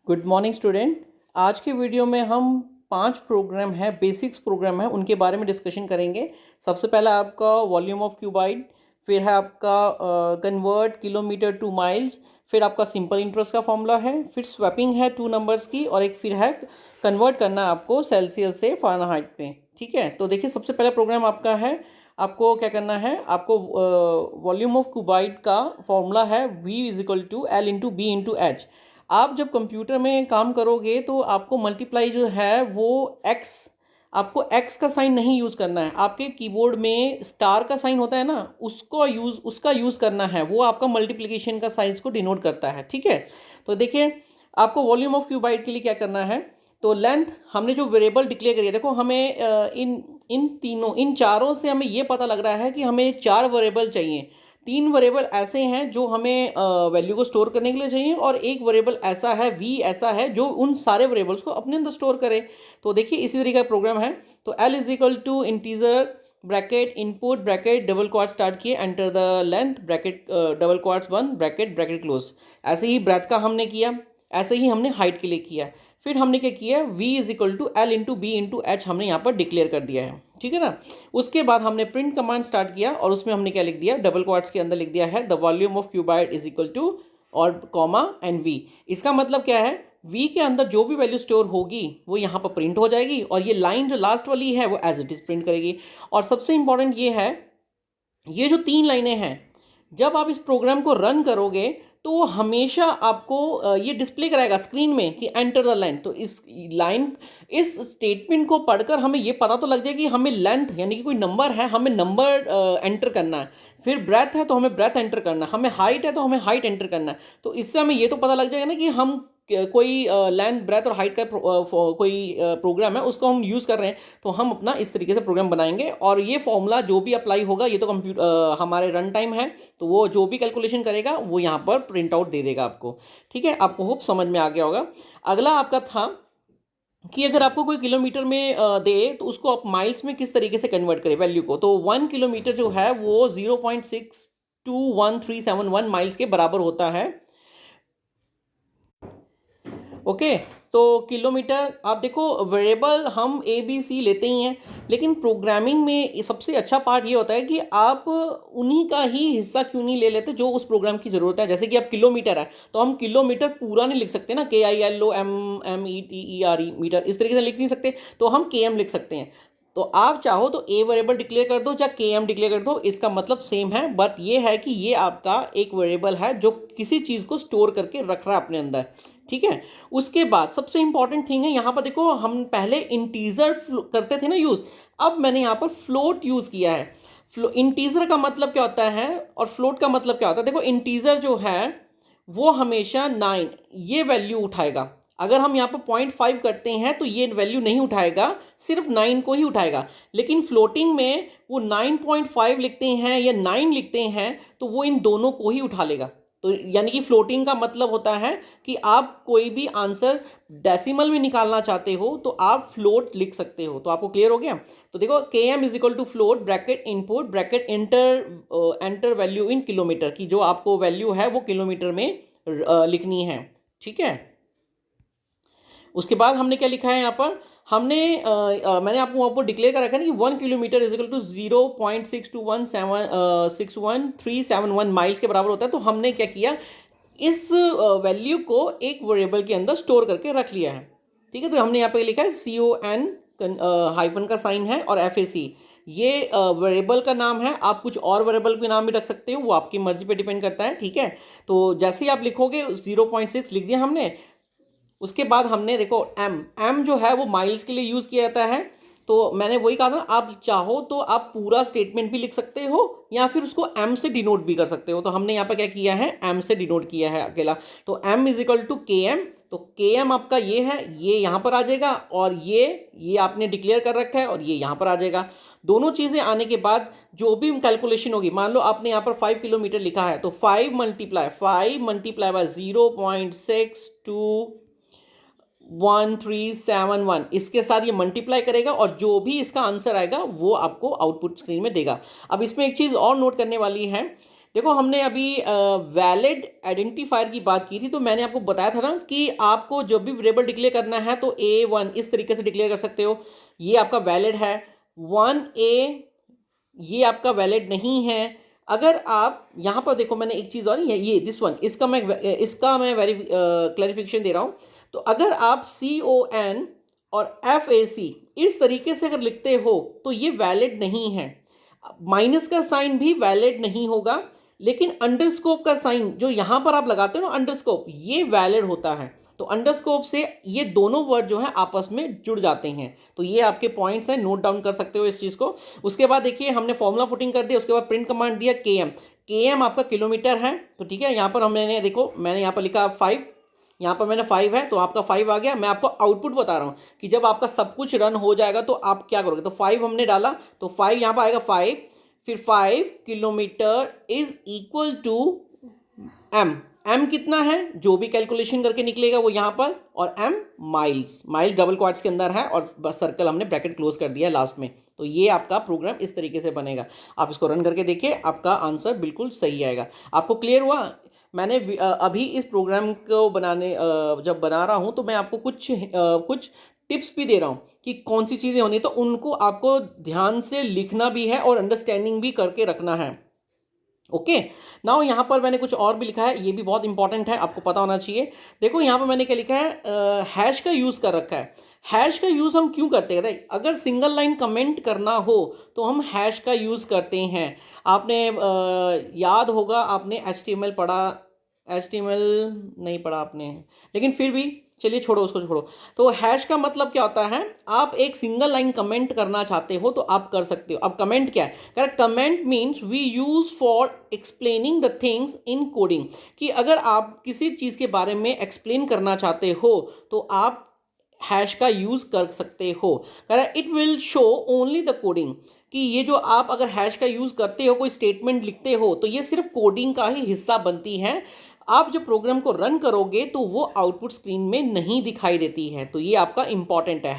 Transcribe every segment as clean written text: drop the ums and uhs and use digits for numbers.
Good morning student. आज के video में हम 5 प्रोग्राम है, बेसिक्स प्रोग्राम है, उनके बारे में डिस्कशन करेंगे। सबसे पहला आपका वॉल्यूम ऑफ क्यूबाइड, फिर है आपका कन्वर्ट किलोमीटर टू माइल्स, फिर आपका सिंपल इंटरेस्ट का फॉर्मूला है, फिर स्वैपिंग है 2 नंबर्स की, और एक फिर है कन्वर्ट करना आपको सेल्सियस से फ़ारेनहाइट पे। ठीक है, तो देखिए सबसे पहला प्रोग्राम आपका है, आपको क्या करना है, आपको वॉल्यूम ऑफ क्यूबाइड का फॉर्मूला है V is equal to L into B into H. आप जब कंप्यूटर में काम करोगे तो आपको मल्टीप्लाई जो है वो एक्स, आपको एक्स का साइन नहीं यूज़ करना है। आपके कीबोर्ड में स्टार का साइन होता है ना, उसका यूज़ करना है। वो आपका मल्टीप्लिकेशन का साइज को डिनोट करता है। ठीक है, तो देखिए आपको वॉल्यूम ऑफ क्यूबाइड के लिए क्या करना है। तो लेंथ हमने जो वेरिएबल डिक्लेयर करी है, देखो हमें इन चारों से हमें ये पता लग रहा है कि हमें 4 वेरिएबल चाहिए। 3 वेरिएबल ऐसे हैं जो हमें वैल्यू को स्टोर करने के लिए चाहिए, और एक वेरिएबल ऐसा है v ऐसा है जो उन सारे वेरिएबल्स को अपने अंदर स्टोर करे। तो देखिए इसी तरीके का प्रोग्राम है। तो l is equal to integer bracket input bracket double quote start किए, enter the length bracket double quotes 1 bracket bracket close. ऐसे ही ब्रेथ का हमने किया, ऐसे ही हमने हाइट के लिए किया। फिर हमने क्या किया, v is equal to L into B into H हमने यहाँ पर डिक्लेयर कर दिया है। ठीक है ना। उसके बाद हमने प्रिंट कमांड स्टार्ट किया, और उसमें हमने क्या लिख दिया, डबल क्वार्ट्स के अंदर लिख दिया है the volume of cuboid is equal to और कॉमा एंड v। इसका मतलब क्या है, v के अंदर जो भी वैल्यू स्टोर होगी वो यहाँ पर प्रिंट हो जाएगी, और ये लाइन जो लास्ट वाली है वो एज इट इज प्रिंट करेगी। और सबसे इंपॉर्टेंट ये है, ये जो 3 लाइनें हैं, जब आप इस प्रोग्राम को रन करोगे तो हमेशा आपको ये डिस्प्ले कराएगा स्क्रीन में कि एंटर द लाइन। तो इस स्टेटमेंट को पढ़कर हमें ये पता तो लग जाए कि हमें लेंथ यानी कि कोई नंबर है, हमें नंबर एंटर करना है। फिर ब्रेथ है तो हमें ब्रेथ एंटर करना है, हमें हाइट है तो हमें हाइट एंटर करना है। तो इससे हमें ये तो पता लग जाएगा ना कि हम कोई लेंथ ब्रेथ और हाइट का कोई प्रोग्राम है उसको हम यूज़ कर रहे हैं। तो हम अपना इस तरीके से प्रोग्राम बनाएंगे, और ये फॉर्मूला जो भी अप्लाई होगा, ये तो हमारे रन टाइम है, तो वो जो भी कैलकुलेशन करेगा वो यहाँ पर प्रिंट आउट दे देगा आपको। ठीक है, आपको होप समझ में आ गया होगा। अगला आपका था कि अगर आपको कोई किलोमीटर में दे तो उसको आप माइल्स में किस तरीके से कन्वर्ट करें वैल्यू को। तो 1 किलोमीटर जो है वो 0.621371 माइल्स के बराबर होता है। ओके, तो किलोमीटर आप देखो, वेरिएबल हम ए बी सी लेते ही हैं, लेकिन प्रोग्रामिंग में सबसे अच्छा पार्ट ये होता है कि आप उन्हीं का ही हिस्सा क्यों नहीं ले लेते जो उस प्रोग्राम की ज़रूरत है। जैसे कि आप किलोमीटर है तो हम किलोमीटर पूरा नहीं लिख सकते ना, KILOMMETER मीटर इस तरीके से लिख नहीं सकते, तो हम KM लिख सकते हैं। तो आप चाहो तो ए वेरिएबल डिक्लेयर कर दो, चाहे KM डिक्लेयर कर दो, इसका मतलब सेम है। बट ये है कि ये आपका एक वेरिएबल है जो किसी चीज़ को स्टोर करके रख रहा है अपने अंदर। ठीक है, उसके बाद सबसे इंपॉर्टेंट थिंग है यहाँ पर, देखो हम पहले इंटीजर करते थे ना यूज़, अब मैंने यहाँ पर फ्लोट यूज़ किया है। इंटीजर का मतलब क्या होता है और फ्लोट का मतलब क्या होता है। देखो इंटीजर जो है वो हमेशा 9 ये वैल्यू उठाएगा। अगर हम यहाँ पर 0.5 करते हैं तो ये वैल्यू नहीं उठाएगा, सिर्फ 9 को ही उठाएगा। लेकिन फ्लोटिंग में वो 9.5 लिखते हैं या 9 लिखते हैं तो वो इन दोनों को ही उठा लेगा। तो यानी कि फ्लोटिंग का मतलब होता है कि आप कोई भी आंसर डेसिमल में निकालना चाहते हो तो आप फ्लोट लिख सकते हो। तो आपको क्लियर हो गया। तो देखो KM is equal to float bracket input bracket enter value in kilometer की, जो आपको वैल्यू है वो किलोमीटर में लिखनी है। ठीक है, उसके बाद हमने क्या लिखा है यहाँ पर, मैंने आपको वहाँ पर डिक्लेयर कर रखा है ना कि 1 kilometer is equal to 0.6217 miles के बराबर होता है। तो हमने क्या किया, इस वैल्यू को एक वेरिएबल के अंदर स्टोर करके रख लिया है। ठीक है, तो हमने यहाँ पे लिखा है CON हाइफन का साइन है और FAC, ये वेरिएबल का नाम है। आप कुछ और वेरिएबल के नाम भी रख सकते हो, वो आपकी मर्जी पे डिपेंड करता है। ठीक है, तो जैसे ही आप लिखोगे 0.6 लिख दिया हमने। उसके बाद हमने देखो एम जो है वो माइल्स के लिए यूज़ किया जाता है। तो मैंने वही कहा था, आप चाहो तो आप पूरा स्टेटमेंट भी लिख सकते हो या फिर उसको एम से डिनोट भी कर सकते हो। तो हमने यहाँ पर क्या किया है, एम से डिनोट किया है अकेला। तो M is equal to KM। तो KM आपका ये है, ये यहाँ पर आ जाएगा, और ये आपने डिक्लेयर कर रखा है और ये यहाँ पर आ जाएगा। दोनों चीज़ें आने के बाद जो भी कैलकुलेशन होगी, मान लो आपने यहाँ पर 5 किलोमीटर लिखा है तो 5 मल्टीप्लाई बाय 0.621371 इसके साथ ये मल्टीप्लाई करेगा, और जो भी इसका आंसर आएगा वो आपको आउटपुट स्क्रीन में देगा। अब इसमें एक चीज़ और नोट करने वाली है देखो हमने अभी वैलिड आइडेंटिफायर की बात की थी, तो मैंने आपको बताया था ना कि आपको जब भी वेरिएबल डिक्लेयर करना है तो A1 इस तरीके से डिक्लेयर कर सकते हो, ये आपका वैलिड है। 1A ये आपका वैलिड नहीं है। अगर आप यहाँ पर देखो, मैंने एक चीज़ और ये दिस वन, इसका मैं वेरी क्लैरिफिकेशन दे रहा हूँ। तो अगर आप CON और FAC इस तरीके से अगर लिखते हो तो ये वैलिड नहीं है। माइनस का साइन भी वैलिड नहीं होगा, लेकिन अंडरस्कोप का साइन जो यहाँ पर आप लगाते हो ना, अंडरस्कोप, ये वैलिड होता है। तो अंडरस्कोप से ये दोनों वर्ड जो है आपस में जुड़ जाते हैं। तो ये आपके पॉइंट्स हैं, नोट डाउन कर सकते हो इस चीज़ को। उसके बाद देखिए हमने फॉर्मूला पुटिंग कर दिया, उसके बाद प्रिंट कमांड दिया KM। KM आपका किलोमीटर है, तो ठीक है। यहाँ पर हमने देखो, मैंने यहाँ पर लिखा 5, यहाँ पर मैंने 5 है तो आपका 5 आ गया। मैं आपको आउटपुट बता रहा हूँ कि जब आपका सब कुछ रन हो जाएगा तो आप क्या करोगे। तो 5 हमने डाला, तो 5 यहाँ पर आएगा 5, फिर 5 kilometer is equal to M कितना है, जो भी कैलकुलेशन करके निकलेगा वो यहाँ पर, और M माइल्स डबल क्वाड्स के अंदर है, और बस सर्कल हमने ब्रैकेट क्लोज कर दिया लास्ट में। तो ये आपका प्रोग्राम इस तरीके से बनेगा। आप इसको रन करके देखिए, आपका आंसर बिल्कुल सही आएगा। आपको क्लियर हुआ। मैंने अभी इस प्रोग्राम को जब बना रहा हूँ तो मैं आपको कुछ टिप्स भी दे रहा हूँ कि कौन सी चीज़ें होनी, तो उनको आपको ध्यान से लिखना भी है और अंडरस्टैंडिंग भी करके रखना है। ओके, नाउ यहाँ पर मैंने कुछ और भी लिखा है, ये भी बहुत इंपॉर्टेंट है, आपको पता होना चाहिए। देखो यहाँ पर मैंने क्या लिखा है, हैश का यूज़ कर रखा है। हैश का यूज़ हम क्यों करते हैं, अगर सिंगल लाइन कमेंट करना हो तो हम हैश का यूज़ करते हैं। आपने याद होगा, आपने HTML पढ़ा, HTML नहीं पढ़ा आपने, लेकिन फिर भी चलिए छोड़ो, उसको छोड़ो। तो हैश का मतलब क्या होता है, आप एक सिंगल लाइन कमेंट करना चाहते हो तो आप कर सकते हो। अब कमेंट क्या है, comment means we use for explaining the things in coding, कि अगर आप किसी चीज़ के बारे में एक्सप्लेन करना चाहते हो तो आप हैश का यूज़ कर सकते हो। It will show only the coding, कि ये जो आप अगर हैश का यूज़ करते हो, कोई स्टेटमेंट लिखते हो, तो ये सिर्फ कोडिंग का ही हिस्सा बनती है। आप जब प्रोग्राम को रन करोगे तो वो आउटपुट स्क्रीन में नहीं दिखाई देती है। तो ये आपका इंपॉर्टेंट है।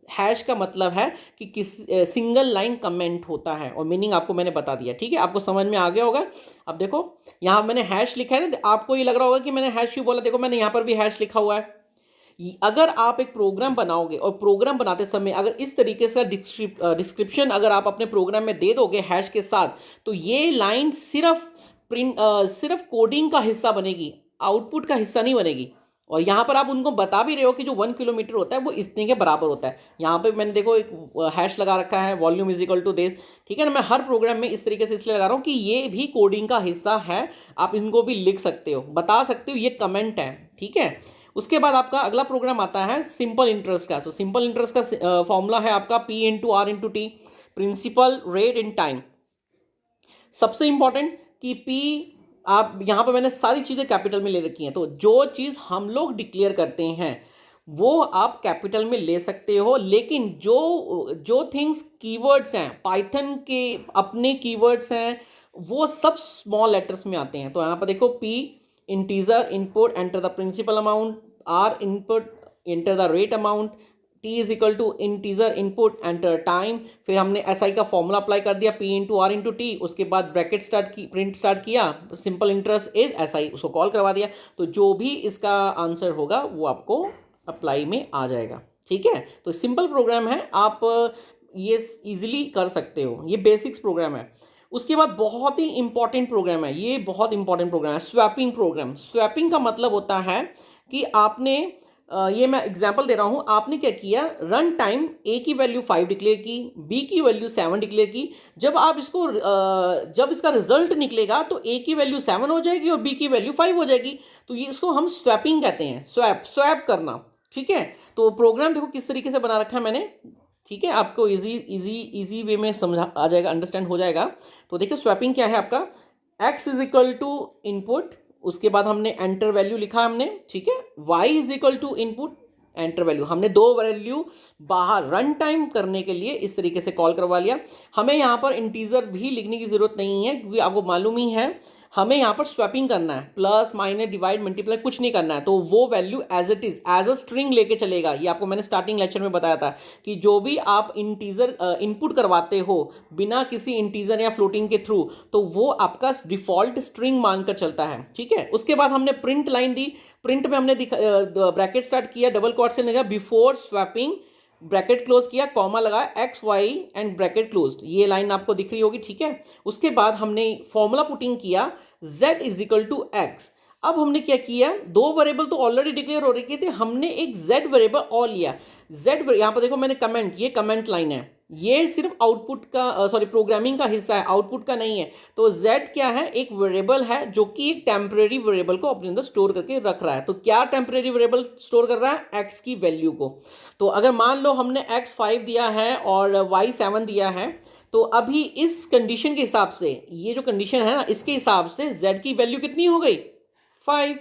हैश का मतलब है कि सिंगल लाइन कमेंट होता है, और मीनिंग आपको मैंने बता दिया। ठीक है, आपको समझ में आ गया होगा। अब देखो यहाँ मैंने हैश लिखा है ना, आपको ये लग रहा होगा कि मैंने हैश क्यों बोला। देखो मैंने यहाँ पर भी हैश लिखा हुआ है। अगर आप एक प्रोग्राम बनाओगे और प्रोग्राम बनाते समय अगर इस तरीके से डिस्क्रिप्शन अगर आप अपने प्रोग्राम में दे दोगे हैश के साथ, तो ये लाइन सिर्फ कोडिंग का हिस्सा बनेगी, आउटपुट का हिस्सा नहीं बनेगी। और यहाँ पर आप उनको बता भी रहे हो कि जो 1 किलोमीटर होता है वो इतने के बराबर होता है। यहाँ पे मैंने देखो एक हैश लगा रखा है, volume is equal to this. ठीक है ना, मैं हर प्रोग्राम में इस तरीके से इसलिए लगा रहा हूँ कि ये भी कोडिंग का हिस्सा है। आप इनको भी लिख सकते हो, बता सकते हो, ये कमेंट है। ठीक है, उसके बाद आपका अगला प्रोग्राम आता है सिंपल इंटरेस्ट का। तो सिंपल इंटरेस्ट का फॉर्मूला है आपका P/R/T, principal rate in time. सबसे इंपॉर्टेंट कि P, आप यहाँ पर मैंने सारी चीज़ें कैपिटल में ले रखी हैं, तो जो चीज़ हम लोग डिक्लेयर करते हैं वो आप कैपिटल में ले सकते हो, लेकिन जो थिंग्स कीवर्ड्स हैं, पाइथन के अपने कीवर्ड्स हैं, वो सब स्मॉल लेटर्स में आते हैं। तो यहाँ पर देखो P integer input enter the principal amount, R input enter the rate amount, T is equal to integer input enter time. फिर हमने SI का फॉर्मूला अप्लाई कर दिया P/R/T, उसके बाद ब्रैकेट प्रिंट स्टार्ट किया, सिंपल इंटरेस्ट इज SI, उसको call करवा दिया। तो जो भी इसका आंसर होगा वो आपको अप्लाई में आ जाएगा। ठीक है, तो सिंपल प्रोग्राम है, आप ये इजीली कर सकते हो। ये बेसिक्स प्रोग्राम है। उसके बाद बहुत ही इंपॉर्टेंट प्रोग्राम है, ये बहुत इंपॉर्टेंट प्रोग्राम है, स्वैपिंग प्रोग्राम। स्वैपिंग का मतलब होता है कि आपने ये मैं एग्जांपल दे रहा हूँ, आपने क्या किया, रन टाइम A की वैल्यू 5 डिक्लेयर की, B की वैल्यू 7 डिक्लेयर की। जब इसका रिजल्ट निकलेगा तो A की वैल्यू 7 हो जाएगी और B की वैल्यू 5 हो जाएगी। तो ये इसको हम स्वैपिंग कहते हैं, स्वैप करना। ठीक है, तो प्रोग्राम देखो किस तरीके से बना रखा है मैंने। ठीक है, आपको इजी वे में समझ आ जाएगा, अंडरस्टैंड हो जाएगा। तो देखिए स्वैपिंग क्या है आपका, x is equal to input, उसके बाद हमने एंटर वैल्यू लिखा हमने। ठीक है, y is equal to input enter value, हमने दो वैल्यू बाहर रन टाइम करने के लिए इस तरीके से कॉल करवा लिया। हमें यहाँ पर इंटीजर भी लिखने की ज़रूरत नहीं है, क्योंकि आपको मालूम ही है हमें यहाँ पर स्वैपिंग करना है, प्लस माइनस डिवाइड मल्टीप्लाई कुछ नहीं करना है, तो वो value as it is as a string लेके चलेगा। ये आपको मैंने स्टार्टिंग लेक्चर में बताया था कि जो भी आप इंटीजर इनपुट करवाते हो बिना किसी इंटीजर या फ्लोटिंग के थ्रू, तो वो आपका डिफॉल्ट स्ट्रिंग मानकर चलता है, ठीक है। उसके बाद हमने प्रिंट लाइन दी, प्रिंट में हमने ब्रैकेट स्टार्ट किया, डबल क्वाट से लगा बिफोर स्वैपिंग, ब्रैकेट क्लोज किया, कॉमा लगाया, X Y and bracket close, ये लाइन आपको दिख रही होगी, ठीक है। उसके बाद हमने फॉर्मूला पुटिंग किया z is equal to X. अब हमने क्या किया, दो वेरिएबल तो ऑलरेडी डिक्लेयर हो रखे थे, हमने एक z वेरिएबल और लिया। z यहाँ पर देखो मैंने कमेंट, ये कमेंट लाइन है, ये सिर्फ आउटपुट का सॉरी प्रोग्रामिंग का हिस्सा है, आउटपुट का नहीं है। तो z क्या है, एक वेरिएबल है जो कि एक टेम्परेरी वेरिएबल को अपने अंदर स्टोर करके रख रहा है। तो क्या टेम्परेरी वेरिएबल स्टोर कर रहा है, x की वैल्यू को। तो अगर मान लो हमने x 5 दिया है और y 7 दिया है, तो अभी इस कंडीशन के हिसाब से, ये जो कंडीशन है ना, इसके हिसाब से z की वैल्यू कितनी हो गई, 5।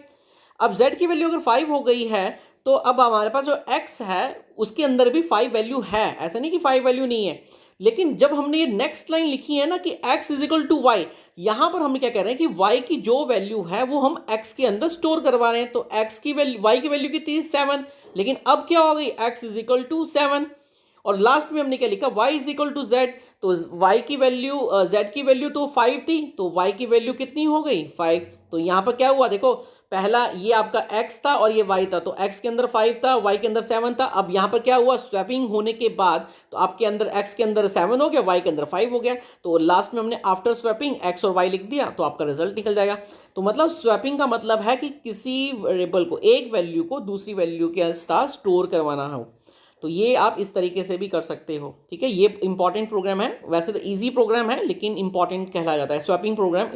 अब z की वैल्यू अगर 5 हो गई है, तो अब हमारे पास जो x है उसके अंदर भी 5 वैल्यू है, ऐसा नहीं कि 5 वैल्यू नहीं है। लेकिन जब हमने ये नेक्स्ट लाइन लिखी है ना कि x is equal to Y, यहां पर हम क्या कह रहे हैं कि y की जो वैल्यू है वो हम x के अंदर स्टोर करवा रहे हैं। तो x की वैल्यू, y की वैल्यू कितनी, 7, लेकिन अब क्या हो गई, x इज इक्वल टू 7। और लास्ट में हमने क्या लिखा, y is equal to z, तो y की वैल्यू z की वैल्यू तो 5 थी, तो y की वैल्यू कितनी हो गई, 5। तो यहाँ पर क्या हुआ, देखो पहला ये आपका x था और ये y था, तो x के अंदर 5 था, y के अंदर 7 था। अब यहाँ पर क्या हुआ, स्वैपिंग होने के बाद तो आपके अंदर x के अंदर 7 हो गया, y के अंदर 5 हो गया। तो लास्ट में हमने आफ्टर स्वैपिंग x और y लिख दिया, तो आपका रिजल्ट निकल जाएगा। तो मतलब स्वैपिंग का मतलब है कि किसी वेरिएबल को, एक वैल्यू को दूसरी वैल्यू के साथ स्टोर करवाना हो। तो ये आप इस तरीके से भी कर सकते हो, ठीक है। ये इंपॉर्टेंट प्रोग्राम है, वैसे तो इजी प्रोग्राम है लेकिन इंपॉर्टेंट कहला जाता है, स्वैपिंग प्रोग्राम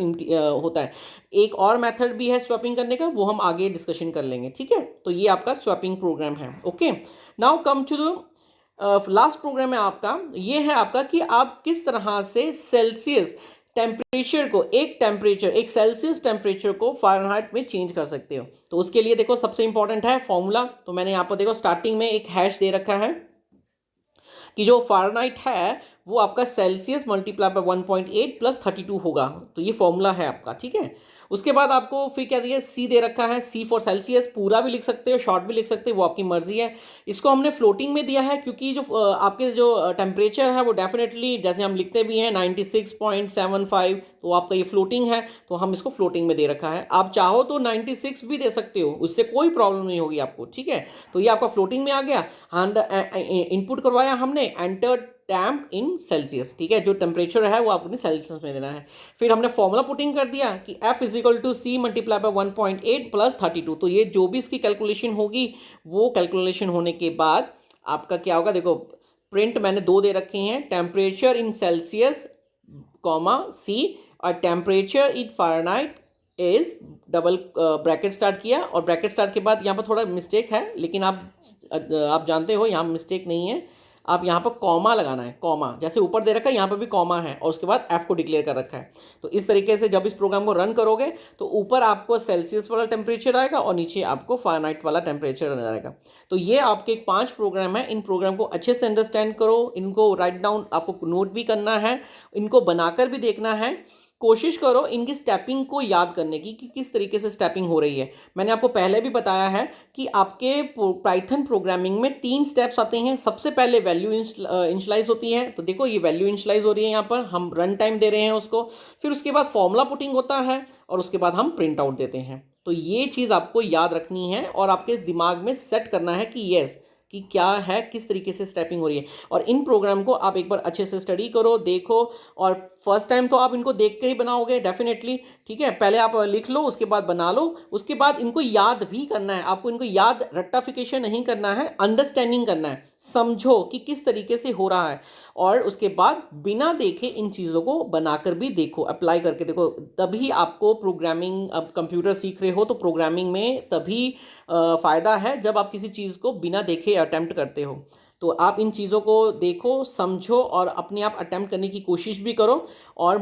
होता है। एक और मेथड भी है स्वैपिंग करने का, वो हम आगे डिस्कशन कर लेंगे, ठीक है। तो ये आपका स्वैपिंग प्रोग्राम है, okay. Now come to the last program है आपका, ये है आपका कि आप किस तरह से सेल्सियस टेम्परेचर को, एक सेल्सियस टेम्परेचर को फ़ारेनहाइट में चेंज कर सकते हो। तो उसके लिए देखो सबसे इंपॉर्टेंट है फॉर्मूला। तो मैंने यहाँ पर देखो स्टार्टिंग में एक हैश दे रखा है कि जो फ़ारेनहाइट है वो आपका सेल्सियस मल्टीप्लाई बाय 1.8 प्लस 32 होगा। तो ये फॉर्मूला है आपका, ठीक है। उसके बाद आपको फिर क्या दिया, सी दे रखा है, सी फॉर सेल्सियस, पूरा भी लिख सकते हो, शॉर्ट भी लिख सकते हो, वो आपकी मर्जी है। इसको हमने फ्लोटिंग में दिया है क्योंकि जो आपके जो टेम्परेचर है वो डेफिनेटली, जैसे हम लिखते भी हैं 96.75, तो आपका ये फ्लोटिंग है, तो हम इसको फ्लोटिंग में दे रखा है। आप चाहो तो 96 भी दे सकते हो, उससे कोई प्रॉब्लम नहीं होगी आपको, ठीक है। तो ये आपका फ्लोटिंग में आ गया। इनपुट करवाया हमने, एंटर टैम्प इन सेल्सियस, ठीक है, जो टेम्परेचर है वो आपने सेल्सियस में देना है। फिर हमने फॉर्मूला पुटिंग कर दिया कि F is equal to C multiply by 1.8 plus 32। तो ये जो भी इसकी कैलकुलेशन होगी, वो कैलकुलेशन होने के बाद आपका क्या होगा, देखो प्रिंट मैंने दो दे रखे हैं, टेम्परेचर इन सेल्सियस कॉमा सी, और temperature in Fahrenheit is double bracket start किया। और ब्रैकेट स्टार्ट के बाद यहाँ पर थोड़ा मिस्टेक है, लेकिन आप जानते हो यहाँ मिस्टेक नहीं है, आप यहाँ पर कॉमा लगाना है, कॉमा जैसे ऊपर दे रखा है यहाँ पर भी कॉमा है, और उसके बाद एफ को डिक्लेयर कर रखा है। तो इस तरीके से जब इस प्रोग्राम को रन करोगे तो ऊपर आपको सेल्सियस वाला टेम्परेचर आएगा और नीचे आपको फ़ारेनहाइट वाला टेम्परेचर आएगा। तो ये आपके 5 प्रोग्राम है, इन प्रोग्राम को अच्छे से अंडरस्टैंड करो, इनको राइट डाउन, आपको नोट भी करना है, इनको बनाकर भी देखना है। कोशिश करो इनकी स्टेपिंग को याद करने की कि किस तरीके से स्टेपिंग हो रही है। मैंने आपको पहले भी बताया है कि आपके पाइथन प्रोग्रामिंग में 3 स्टेप्स आते हैं। सबसे पहले वैल्यू इनिशियलाइज होती है, तो देखो ये वैल्यू इनिशियलाइज हो रही है, यहाँ पर हम रन टाइम दे रहे हैं उसको। फिर उसके बाद फॉर्मूला पुटिंग होता है और उसके बाद हम प्रिंट आउट देते हैं। तो ये चीज़ आपको याद रखनी है और आपके दिमाग में सेट करना है कि येस, कि क्या है, किस तरीके से स्टेपिंग हो रही है। और इन प्रोग्राम को आप एक बार अच्छे से स्टडी करो, देखो, और फर्स्ट टाइम तो आप इनको देख के ही बनाओगे डेफिनेटली, ठीक है। पहले आप लिख लो, उसके बाद बना लो, उसके बाद इनको याद भी करना है आपको। इनको याद रट्टाफिकेशन नहीं करना है, अंडरस्टैंडिंग करना है, समझो कि किस तरीके से हो रहा है, और उसके बाद बिना देखे इन चीज़ों को बनाकर भी देखो, अप्लाई करके देखो। तभी आपको प्रोग्रामिंग, अब कंप्यूटर सीख रहे हो तो प्रोग्रामिंग में तभी फ़ायदा है जब आप किसी चीज़ को बिना देखे अटेम्प्ट करते हो। तो आप इन चीज़ों को देखो, समझो और अपने आप अटेम्प्ट करने की कोशिश भी करो। और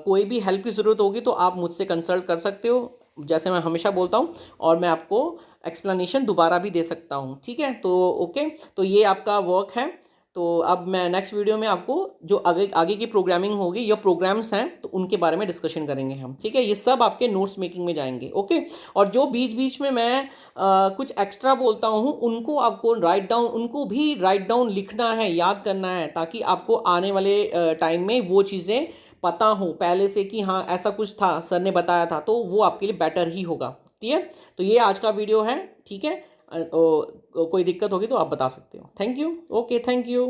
कोई भी हेल्प की ज़रूरत होगी तो आप मुझसे कंसल्ट कर सकते हो, जैसे मैं हमेशा बोलता हूँ, और मैं आपको एक्सप्लेनेशन दोबारा भी दे सकता हूँ, ठीक है। तो ओके, तो ये आपका वर्क है, तो अब मैं नेक्स्ट वीडियो में आपको जो आगे आगे की प्रोग्रामिंग होगी या प्रोग्राम्स हैं तो उनके बारे में डिस्कशन करेंगे हम, ठीक है। ये सब आपके नोट्स मेकिंग में जाएंगे, ओके। और जो बीच बीच में मैं कुछ एक्स्ट्रा बोलता हूँ उनको आपको राइट डाउन, उनको भी राइट डाउन लिखना है, याद करना है, ताकि आपको आने वाले टाइम में वो चीज़ें पता हो पहले से कि हाँ ऐसा कुछ था, सर ने बताया था, तो वो आपके लिए बेटर ही होगा, ठीक है। तो ये आज का वीडियो है, ठीक है। कोई दिक्कत होगी तो आप बता सकते हो। Thank you, okay, thank you.